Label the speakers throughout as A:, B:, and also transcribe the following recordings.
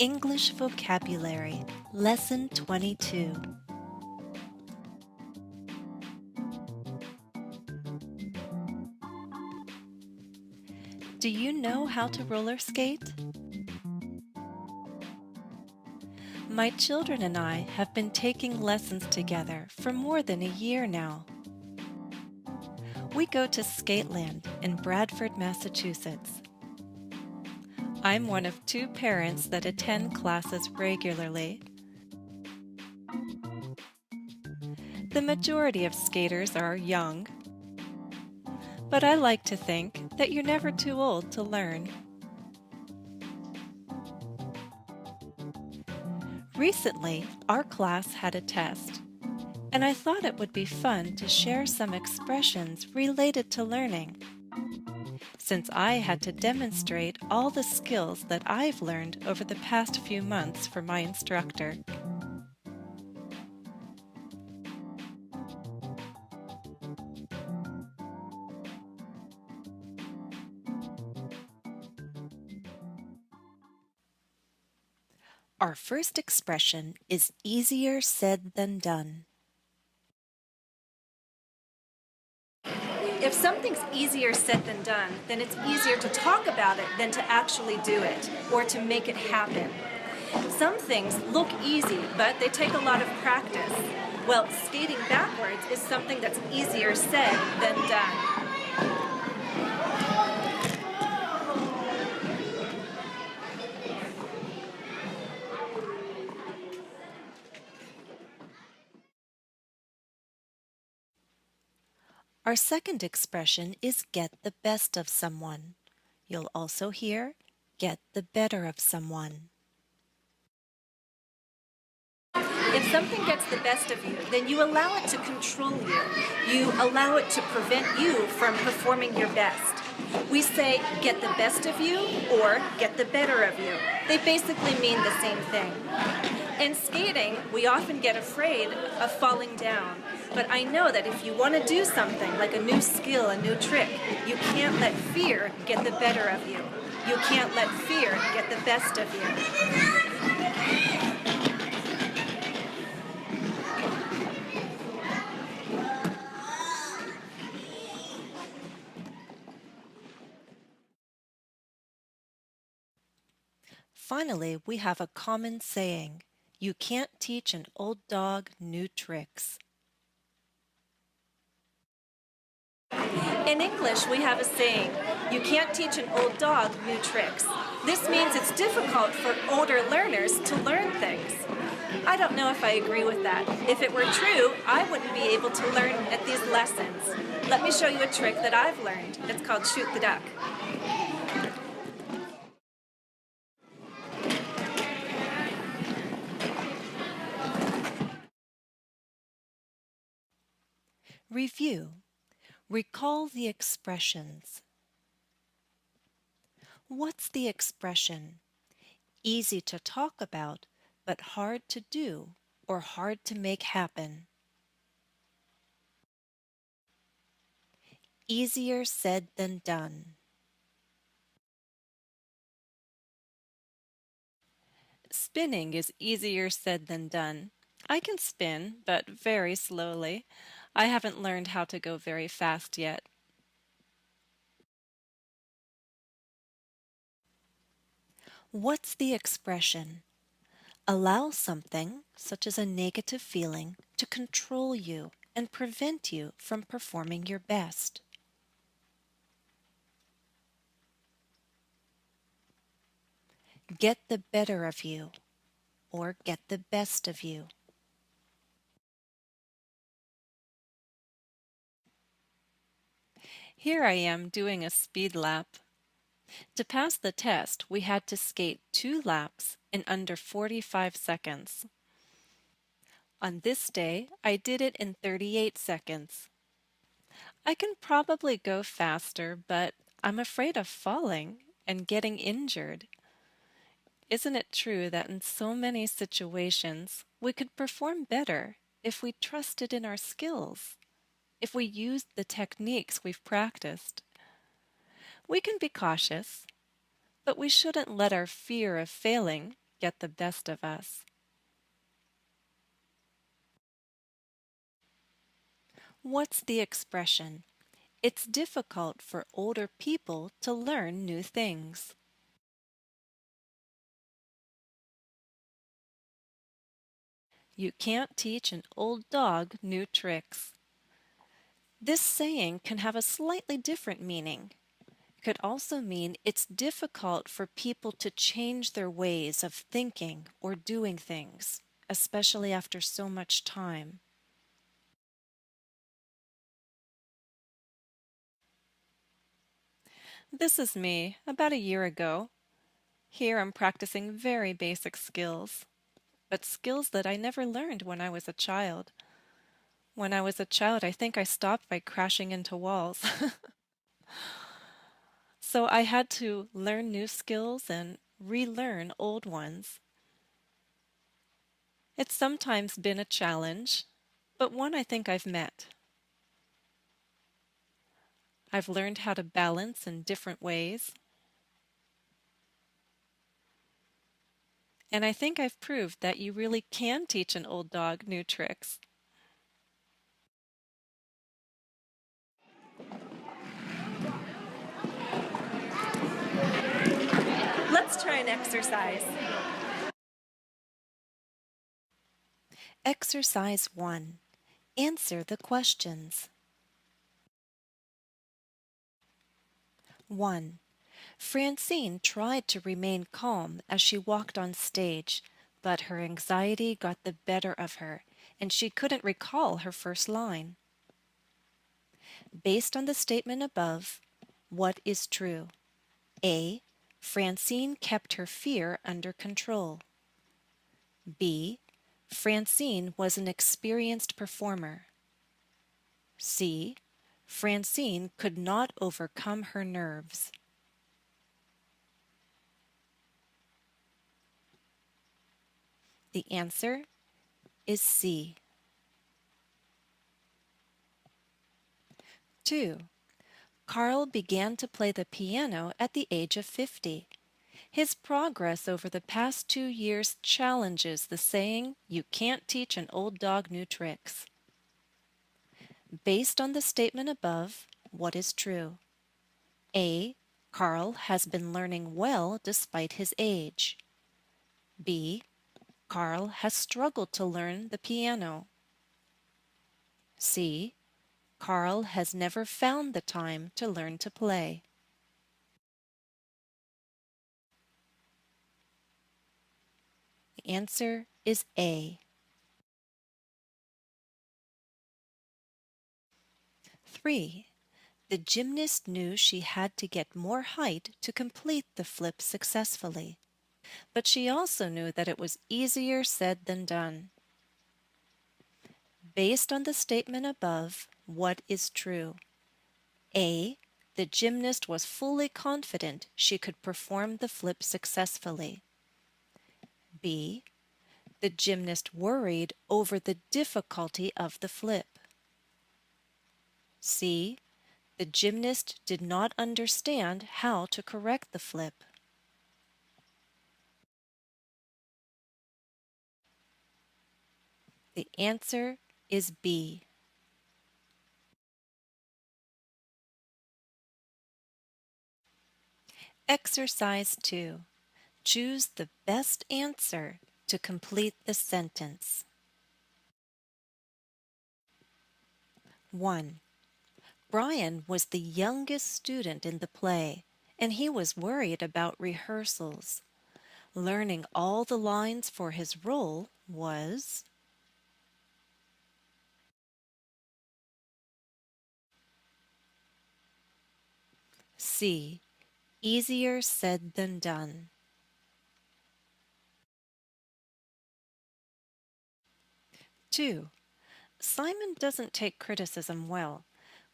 A: English Vocabulary, Lesson 22. Do you know how to roller skate? My children and I have been taking lessons together for more than a year now. We go to Skateland in Bradford, Massachusetts. I'm one of two parents that attend classes regularly. The majority of skaters are young, but I like to think that you're never too old to learn. Recently, our class had a test, and I thought it would be fun to share some expressions related to learning, since I had to demonstrate all the skills that I've learned over the past few months for my instructor. Our first expression is easier said than done.
B: If something's easier said than done, then it's easier to talk about it than to actually do it or to make it happen. Some things look easy, but they take a lot of practice. Well, skating backwards is something that's easier said than done.
A: Our second expression is get the best of someone. You'll also hear get the better of someone.
B: If something gets the best of you, then you allow it to control you. You allow it to prevent you from performing your best. We say get the best of you or get the better of you. They basically mean the same thing. In skating, we often get afraid of falling down. But I know that if you want to do something like a new skill, a new trick, you can't let fear get the better of you. You can't let fear get the best of you.
A: Finally, we have a common saying, you can't teach an old dog new tricks.
B: In English, we have a saying, you can't teach an old dog new tricks. This means it's difficult for older learners to learn things. I don't know if I agree with that. If it were true, I wouldn't be able to learn at these lessons. Let me show you a trick that I've learned. It's called shoot the duck.
A: Review. Recall the expressions. What's the expression? Easy to talk about, but hard to do or hard to make happen. Easier said than done. Spinning is easier said than done. I can spin, but very slowly. I haven't learned how to go very fast yet. What's the expression? Allow something, such as a negative feeling, to control you and prevent you from performing your best. Get the better of you or get the best of you. Here I am doing a speed lap. To pass the test, we had to skate 2 laps in under 45 seconds. On this day, I did it in 38 seconds. I can probably go faster, but I'm afraid of falling and getting injured. Isn't it true that in so many situations we could perform better if we trusted in our skills, if we used the techniques we've practiced? We can be cautious, but we shouldn't let our fear of failing get the best of us. What's the expression? It's difficult for older people to learn new things. You can't teach an old dog new tricks. This saying can have a slightly different meaning. It could also mean it's difficult for people to change their ways of thinking or doing things, especially after so much time. This is me about a year ago. Here I'm practicing very basic skills, but skills that I never learned when I was a child. When I was a child, I think I stopped by crashing into walls. So I had to learn new skills and relearn old ones. It's sometimes been a challenge, but one I think I've met. I've learned how to balance in different ways, and I think I've proved that you really can teach an old dog new tricks.
B: Let's try an exercise.
A: Exercise 1. Answer the questions. 1. Francine tried to remain calm as she walked on stage, but her anxiety got the better of her, and she couldn't recall her first line. Based on the statement above, what is true? A. Francine kept her fear under control. B. Francine was an experienced performer. C. Francine could not overcome her nerves. The answer is C. 2. Carl began to play the piano at the age of 50. His progress over the past 2 years challenges the saying, "You can't teach an old dog new tricks." Based on the statement above, what is true? A. Carl has been learning well despite his age. B. Carl has struggled to learn the piano. C. Carl has never found the time to learn to play. The answer is A. 3. The gymnast knew she had to get more height to complete the flip successfully, but she also knew that it was easier said than done. Based on the statement above, what is true? A. The gymnast was fully confident she could perform the flip successfully. B. The gymnast worried over the difficulty of the flip. C. The gymnast did not understand how to correct the flip. The answer is B. Exercise 2. Choose the best answer to complete the sentence. 1. Brian was the youngest student in the play, and he was worried about rehearsals. Learning all the lines for his role was C. Easier said than done. 2. Simon doesn't take criticism well.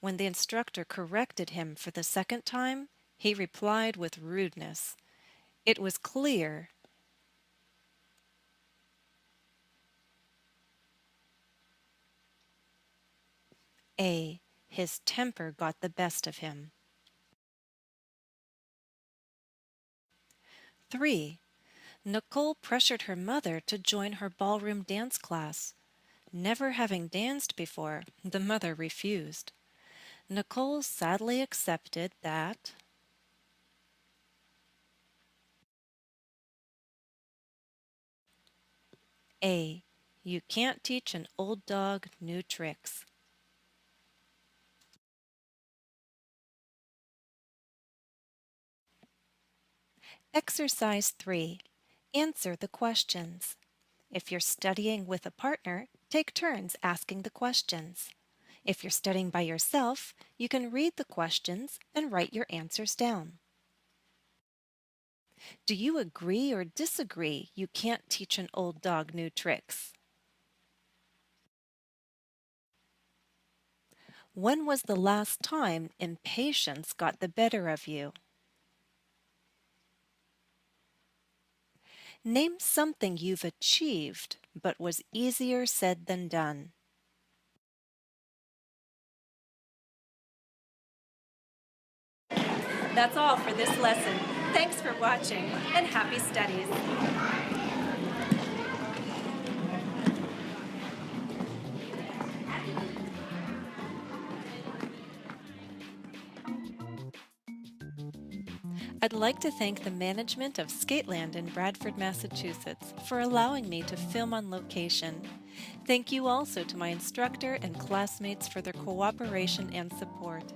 A: When the instructor corrected him for the second time, he replied with rudeness. It was clear A. His temper got the best of him. 3. Nicole pressured her mother to join her ballroom dance class. Never having danced before, the mother refused. Nicole sadly accepted that A. You can't teach an old dog new tricks. Exercise 3. Answer the questions. If you're studying with a partner, take turns asking the questions. If you're studying by yourself, you can read the questions and write your answers down. Do you agree or disagree you can't teach an old dog new tricks? When was the last time impatience got the better of you? Name something you've achieved but was easier said than done.
B: That's all for this lesson. Thanks for watching and happy studies.
A: I'd like to thank the management of Skateland in Bradford, Massachusetts for allowing me to film on location. Thank you also to my instructor and classmates for their cooperation and support.